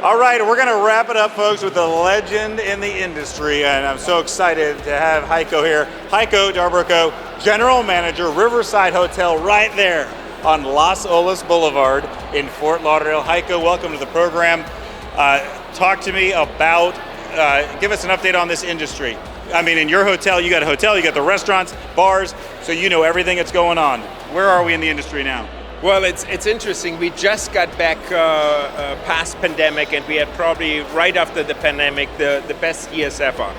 All right, we're going to wrap it up, folks, with the legend in the industry, and I'm so excited to have Heiko here. Heiko Dobrikow, General Manager, Riverside Hotel, right there on Las Olas Boulevard in Fort Lauderdale. Heiko, welcome to the program. Talk to me about, give us an update on this industry. I mean, in your hotel, you got the restaurants, bars, so you know everything that's going on. Where are we in the industry now? Well, it's interesting. We just got back past pandemic, and we had probably right after the pandemic the best years ever.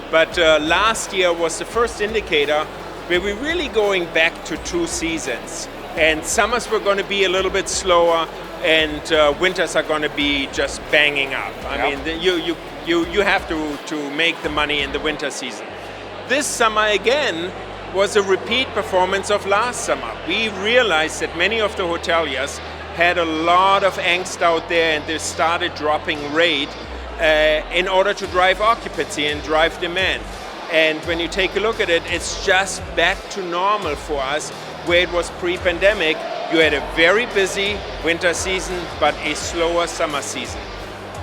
But last year was the first indicator where we're really going back to two seasons. And summers were going to be a little bit slower, and winters are going to be just banging up. I mean, you have to make the money in the winter season. This summer again was a repeat performance of last summer. We realized that many of the hoteliers had a lot of angst out there, and they started dropping rate in order to drive occupancy and drive demand. And when you take a look at it, it's just back to normal for us, where it was pre-pandemic. You had a very busy winter season, but a slower summer season.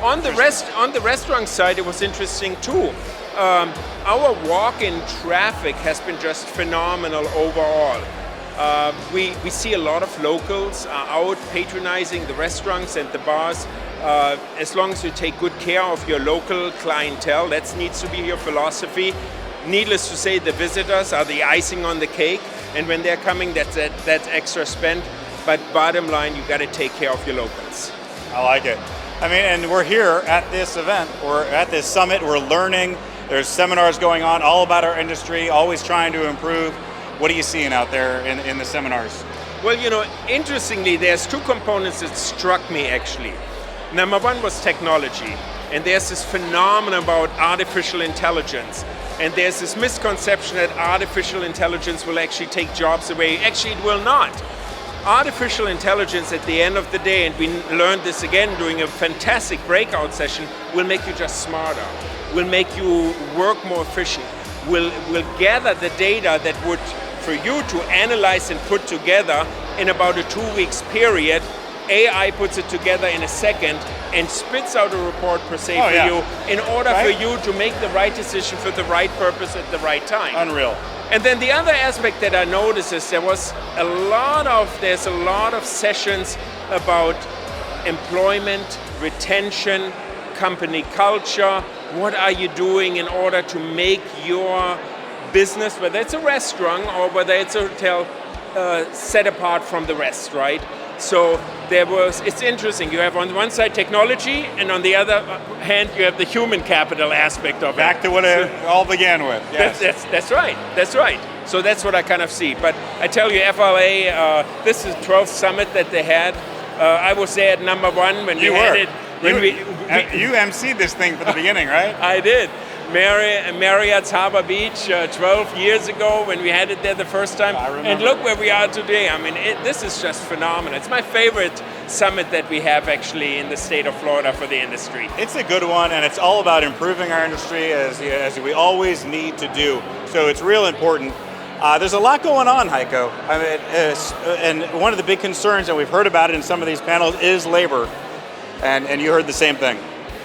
On the restaurant side, it was interesting too. Our walk-in traffic has been just phenomenal overall. We see a lot of locals out patronizing the restaurants and the bars. As long as you take good care of your local clientele, that needs to be your philosophy. Needless to say, the visitors are the icing on the cake, and when they're coming, that's extra spend. But bottom line, you got to take care of your locals. I like it. I mean, and we're here at this event, we're at this summit, we're learning. There's seminars going on all about our industry, always trying to improve. What are you seeing out there in the seminars? Well, you know, interestingly, there's two components that struck me actually. Number one was technology, and there's this phenomenon about artificial intelligence. And there's this misconception that artificial intelligence will actually take jobs away. Actually, it will not. Artificial intelligence at the end of the day, and we learned this again during a fantastic breakout session, will make you just smarter, will make you work more efficient, will gather the data that would, for you to analyze and put together in about a 2 weeks period. AI puts it together in a second and spits out a report per se you in order for you to make the right decision for the right purpose at the right time. Unreal. And then the other aspect that I noticed is there's a lot of sessions about employment, retention, company culture. What are you doing in order to make your business, whether it's a restaurant or whether it's a hotel, set apart from the rest, right? So it's interesting. You have on one side technology, and on the other hand, you have the human capital aspect of it. Back to what it all began with. Yes. That's right. So that's what I kind of see. But I tell you, FRLA, this is the 12th summit that they had. I was there at number one when you had it. You emceed this thing from the beginning, right? I did. Marriott's Harbor Beach 12 years ago when we had it there the first time. I remember. And look where we are today. I mean, this is just phenomenal. It's my favorite summit that we have actually in the state of Florida for the industry. It's a good one, and it's all about improving our industry as we always need to do. So it's real important. There's a lot going on, Heiko. I mean, and one of the big concerns, and we've heard about it in some of these panels, is labor. And you heard the same thing.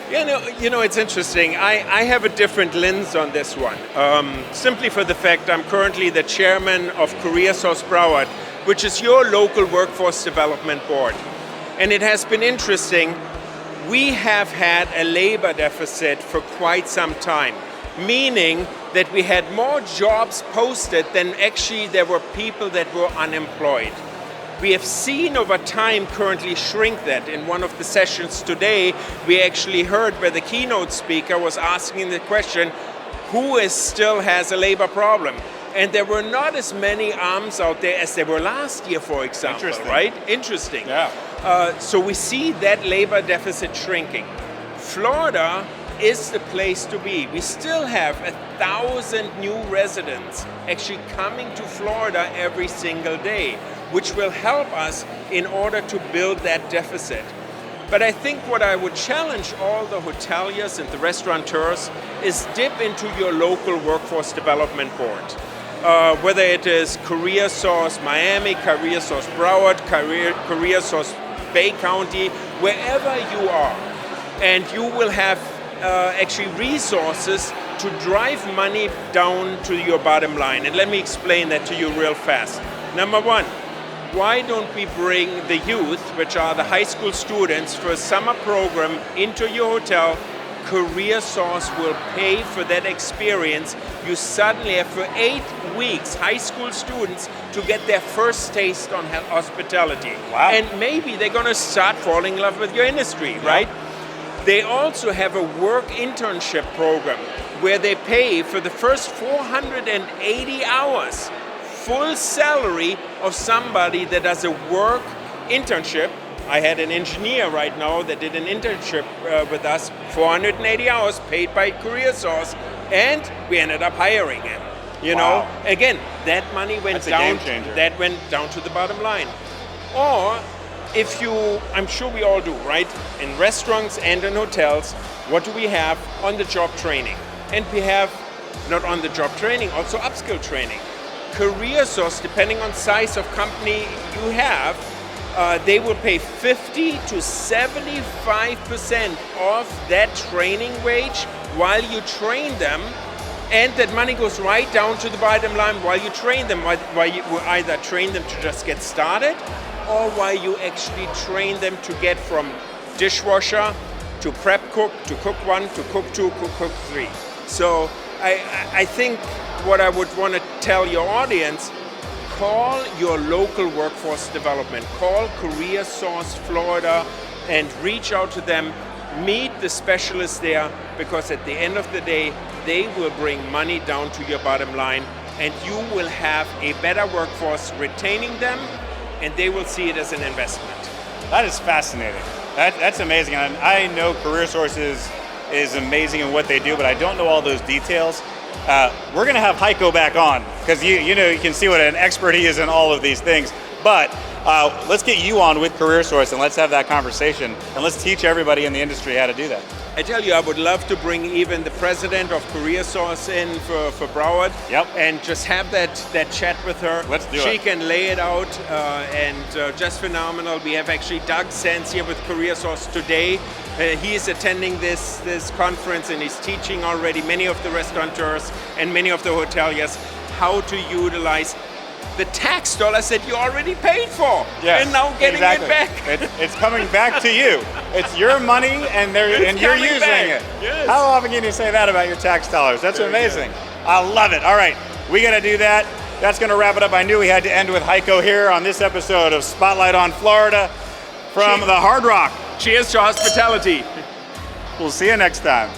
You know, it's interesting. I have a different lens on this one. Simply for the fact I'm currently the chairman of Career Source Broward, which is your local workforce development board. And it has been interesting. We have had a labor deficit for quite some time, meaning that we had more jobs posted than actually there were people that were unemployed. We have seen over time currently shrink that. In one of the sessions today, we actually heard where the keynote speaker was asking the question, who still has a labor problem? And there were not as many arms out there as there were last year, for example, right? Interesting. Yeah. So we see that labor deficit shrinking. Florida is the place to be. We still have 1,000 new residents actually coming to Florida every single day, which will help us in order to build that deficit. But I think what I would challenge all the hoteliers and the restaurateurs is dip into your local workforce development board. Whether it is Career Source Miami, Career Source Broward, Career Source Bay County, wherever you are. and you will have actually resources to drive money down to your bottom line. And let me explain that to you real fast. Number one, why don't we bring the youth, which are the high school students, for a summer program into your hotel? Career Source will pay for that experience. You suddenly have for 8 weeks high school students to get their first taste on hospitality. Wow. And maybe they're going to start falling in love with your industry, right? They also have a work internship program where they pay for the first 480 hours full salary of somebody that does a work internship. I had an engineer right now that did an internship with us, 480 hours paid by Career Source, and we ended up hiring him. You know, again, that money went down. That went down to the bottom line. Or if you, I'm sure we all do, right? In restaurants and in hotels, what do we have? On-the-job training, and we have not on-the-job training, also upskill training. Career Source, depending on size of company you have, they will pay 50 to 75% of that training wage while you train them, and that money goes right down to the bottom line while you train them, while you either train them to just get started, or while you actually train them to get from dishwasher to prep cook, to cook 1, to cook 2, cook 3. So I think what I would want to tell your audience, call your local workforce development, call Career Source Florida and reach out to them, meet the specialists there, because at the end of the day, they will bring money down to your bottom line, and you will have a better workforce retaining them, and they will see it as an investment. That is fascinating. That's amazing. And I know Career Source is amazing in what they do, but I don't know all those details. We're going to have Heiko back on, because you know, you can see what an expert he is in all of these things. But let's get you on with Career Source and let's have that conversation, and let's teach everybody in the industry how to do that. I tell you, I would love to bring even the president of Career Source in for Broward. Yep. And just have that chat with her. Let's do it. She can lay it out, and just phenomenal. We have actually Doug Sands here with Career Source today. He is attending this conference, and he's teaching already many of the restaurateurs and many of the hoteliers how to utilize the tax dollars that you already paid for, and now getting it back. It's coming back to you. It's your money, and you're using it. Yes. How often can you say that about your tax dollars? That's Very amazing. good. I love it. All right, we got to do that. That's going to wrap it up. I knew we had to end with Heiko here on this episode of Spotlight on Florida from the Hard Rock. Cheers to hospitality. We'll see you next time.